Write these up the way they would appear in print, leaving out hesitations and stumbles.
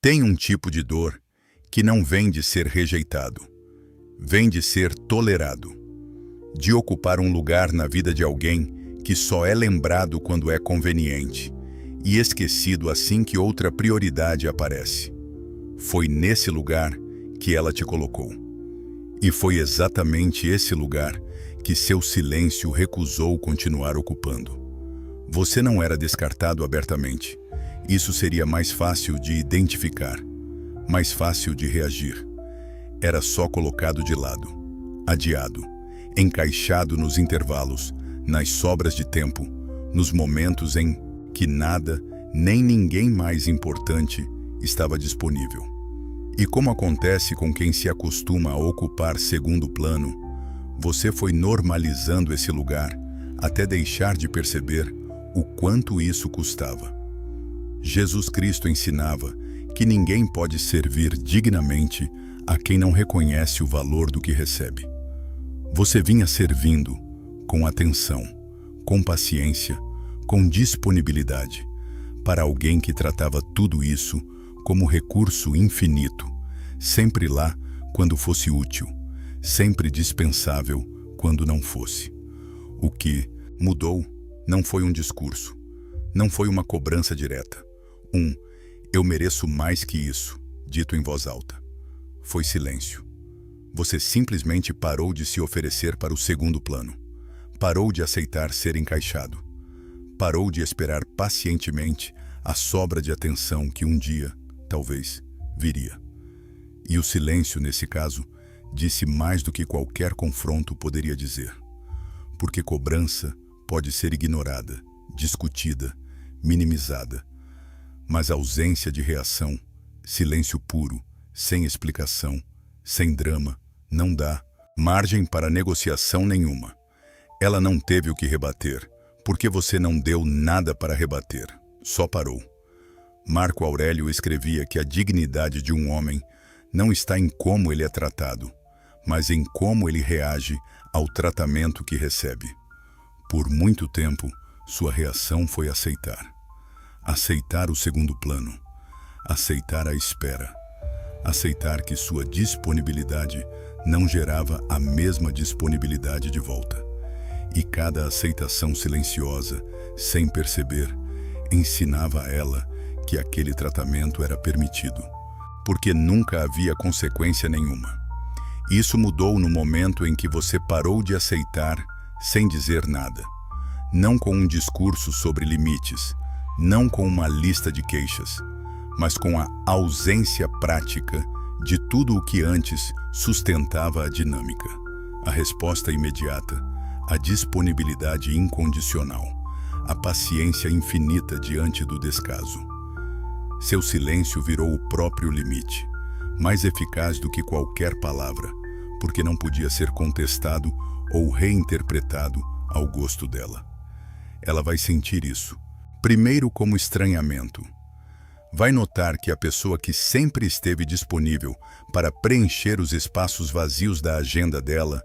Tem um tipo de dor que não vem de ser rejeitado, vem de ser tolerado, de ocupar um lugar na vida de alguém que só é lembrado quando é conveniente e esquecido assim que outra prioridade aparece. Foi nesse lugar que ela te colocou. E foi exatamente esse lugar que seu silêncio recusou continuar ocupando. Você não era descartado abertamente. Isso seria mais fácil de identificar, mais fácil de reagir. Era só colocado de lado, adiado, encaixado nos intervalos, nas sobras de tempo, nos momentos em que nada, nem ninguém mais importante estava disponível. E como acontece com quem se acostuma a ocupar segundo plano, você foi normalizando esse lugar até deixar de perceber o quanto isso custava. Jesus Cristo ensinava que ninguém pode servir dignamente a quem não reconhece o valor do que recebe. Você vinha servindo com atenção, com paciência, com disponibilidade, para alguém que tratava tudo isso como recurso infinito, sempre lá quando fosse útil, sempre dispensável quando não fosse. O que mudou não foi um discurso, não foi uma cobrança direta. Eu mereço mais que isso, dito em voz alta. Foi silêncio. Você simplesmente parou de se oferecer para o segundo plano. Parou de aceitar ser encaixado. Parou de esperar pacientemente a sobra de atenção que um dia, talvez, viria. E o silêncio, nesse caso, disse mais do que qualquer confronto poderia dizer. Porque cobrança pode ser ignorada, discutida, minimizada. Mas ausência de reação, silêncio puro, sem explicação, sem drama, não dá margem para negociação nenhuma. Ela não teve o que rebater, porque você não deu nada para rebater, só parou. Marco Aurélio escrevia que a dignidade de um homem não está em como ele é tratado, mas em como ele reage ao tratamento que recebe. Por muito tempo, sua reação foi aceitar. Aceitar o segundo plano, aceitar a espera, aceitar que sua disponibilidade não gerava a mesma disponibilidade de volta. E cada aceitação silenciosa, sem perceber, ensinava a ela que aquele tratamento era permitido, porque nunca havia consequência nenhuma. Isso mudou no momento em que você parou de aceitar sem dizer nada, não com um discurso sobre limites, não com uma lista de queixas, mas com a ausência prática de tudo o que antes sustentava a dinâmica. A resposta imediata, a disponibilidade incondicional, a paciência infinita diante do descaso. Seu silêncio virou o próprio limite, mais eficaz do que qualquer palavra, porque não podia ser contestado ou reinterpretado ao gosto dela. Ela vai sentir isso. Primeiro, como estranhamento. Vai notar que a pessoa que sempre esteve disponível para preencher os espaços vazios da agenda dela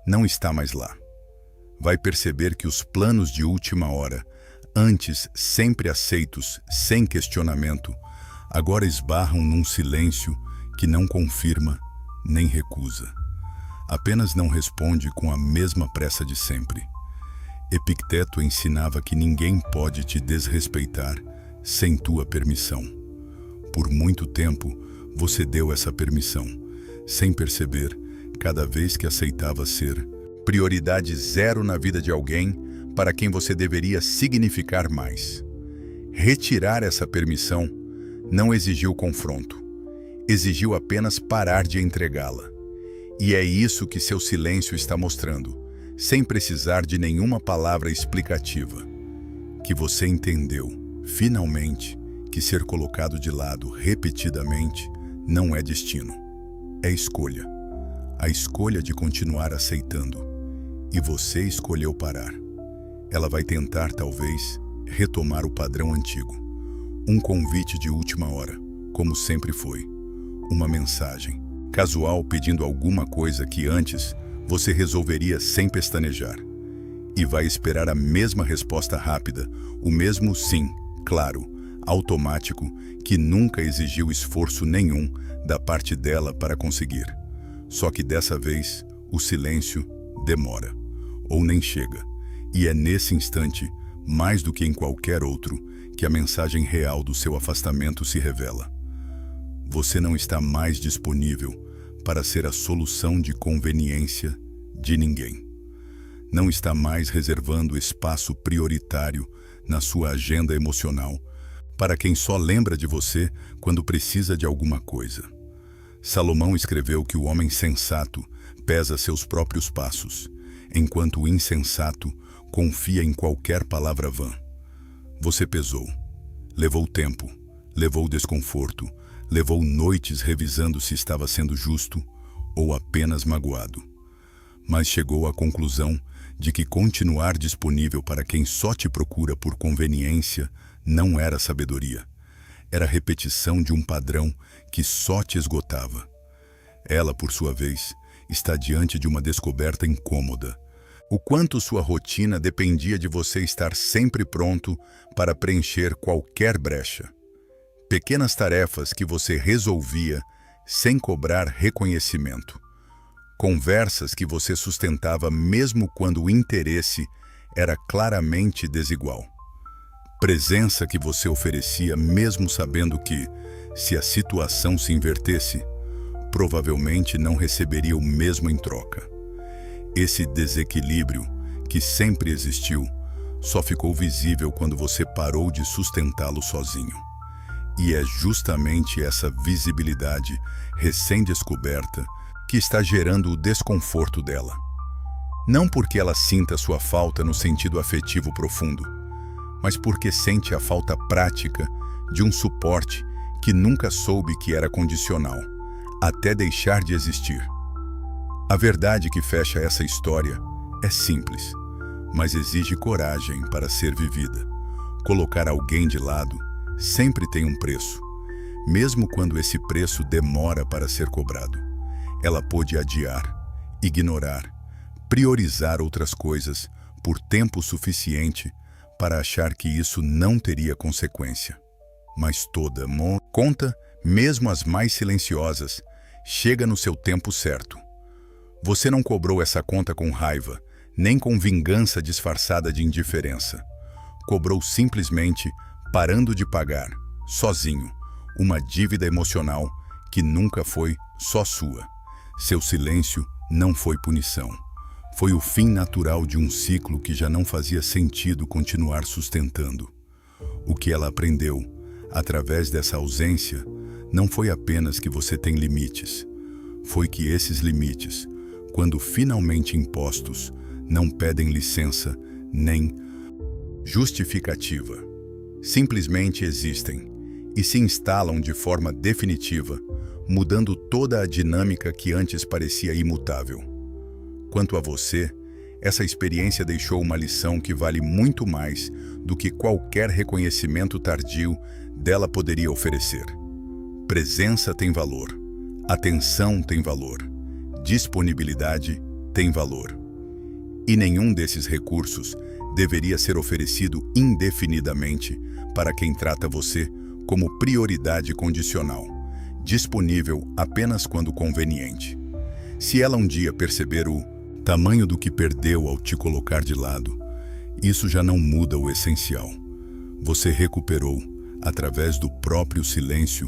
não está mais lá. Vai perceber que os planos de última hora, antes sempre aceitos, sem questionamento, agora esbarram num silêncio que não confirma nem recusa. Apenas não responde com a mesma pressa de sempre. Epicteto ensinava que ninguém pode te desrespeitar sem tua permissão. Por muito tempo, você deu essa permissão, sem perceber, cada vez que aceitava ser prioridade zero na vida de alguém para quem você deveria significar mais. Retirar essa permissão não exigiu confronto, exigiu apenas parar de entregá-la. E é isso que seu silêncio está mostrando, sem precisar de nenhuma palavra explicativa, que você entendeu, finalmente, que ser colocado de lado repetidamente não é destino, é escolha. A escolha de continuar aceitando. E você escolheu parar. Ela vai tentar, talvez, retomar o padrão antigo. Um convite de última hora, como sempre foi. Uma mensagem, casual, pedindo alguma coisa que antes você resolveria sem pestanejar. E vai esperar a mesma resposta rápida, o mesmo sim, claro, automático, que nunca exigiu esforço nenhum da parte dela para conseguir. Só que dessa vez, o silêncio demora, ou nem chega, e é nesse instante, mais do que em qualquer outro, que a mensagem real do seu afastamento se revela. Você não está mais disponível para ser a solução de conveniência de ninguém. Não está mais reservando espaço prioritário na sua agenda emocional para quem só lembra de você quando precisa de alguma coisa. Salomão escreveu que o homem sensato pesa seus próprios passos, enquanto o insensato confia em qualquer palavra vã. Você pesou, levou tempo, levou desconforto, levou noites revisando se estava sendo justo ou apenas magoado. Mas chegou à conclusão de que continuar disponível para quem só te procura por conveniência não era sabedoria. Era repetição de um padrão que só te esgotava. Ela, por sua vez, está diante de uma descoberta incômoda. O quanto sua rotina dependia de você estar sempre pronto para preencher qualquer brecha. Pequenas tarefas que você resolvia sem cobrar reconhecimento. Conversas que você sustentava mesmo quando o interesse era claramente desigual. Presença que você oferecia mesmo sabendo que, se a situação se invertesse, provavelmente não receberia o mesmo em troca. Esse desequilíbrio, que sempre existiu, só ficou visível quando você parou de sustentá-lo sozinho. E é justamente essa visibilidade recém-descoberta que está gerando o desconforto dela. Não porque ela sinta sua falta no sentido afetivo profundo, mas porque sente a falta prática de um suporte que nunca soube que era condicional, até deixar de existir. A verdade que fecha essa história é simples, mas exige coragem para ser vivida. Colocar alguém de lado sempre tem um preço, mesmo quando esse preço demora para ser cobrado. Ela pôde adiar, ignorar, priorizar outras coisas por tempo suficiente para achar que isso não teria consequência. Mas toda conta, mesmo as mais silenciosas, chega no seu tempo certo. Você não cobrou essa conta com raiva, nem com vingança disfarçada de indiferença. Cobrou simplesmente parando de pagar, sozinho, uma dívida emocional que nunca foi só sua. Seu silêncio não foi punição. Foi o fim natural de um ciclo que já não fazia sentido continuar sustentando. O que ela aprendeu, através dessa ausência, não foi apenas que você tem limites. Foi que esses limites, quando finalmente impostos, não pedem licença nem justificativa. Simplesmente existem e se instalam de forma definitiva, mudando toda a dinâmica que antes parecia imutável. Quanto a você, essa experiência deixou uma lição que vale muito mais do que qualquer reconhecimento tardio dela poderia oferecer. Presença tem valor, atenção tem valor, disponibilidade tem valor. E nenhum desses recursos deveria ser oferecido indefinidamente para quem trata você como prioridade condicional, disponível apenas quando conveniente. Se ela um dia perceber o tamanho do que perdeu ao te colocar de lado, isso já não muda o essencial. Você recuperou, através do próprio silêncio,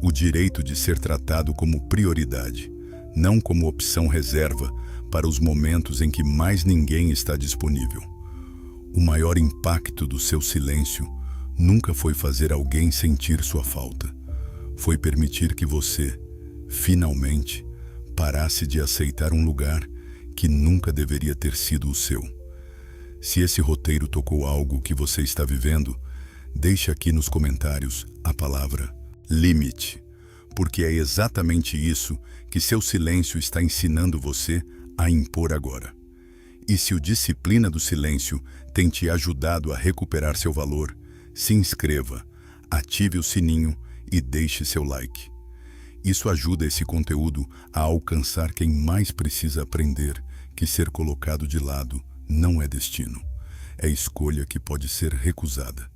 o direito de ser tratado como prioridade, não como opção reserva para os momentos em que mais ninguém está disponível. O maior impacto do seu silêncio nunca foi fazer alguém sentir sua falta. Foi permitir que você, finalmente, parasse de aceitar um lugar que nunca deveria ter sido o seu. Se esse roteiro tocou algo que você está vivendo, deixe aqui nos comentários a palavra limite, porque é exatamente isso que seu silêncio está ensinando você a impor agora. E se o Disciplina do Silêncio tem te ajudado a recuperar seu valor, se inscreva, ative o sininho e deixe seu like. Isso ajuda esse conteúdo a alcançar quem mais precisa aprender que ser colocado de lado não é destino. É escolha que pode ser recusada.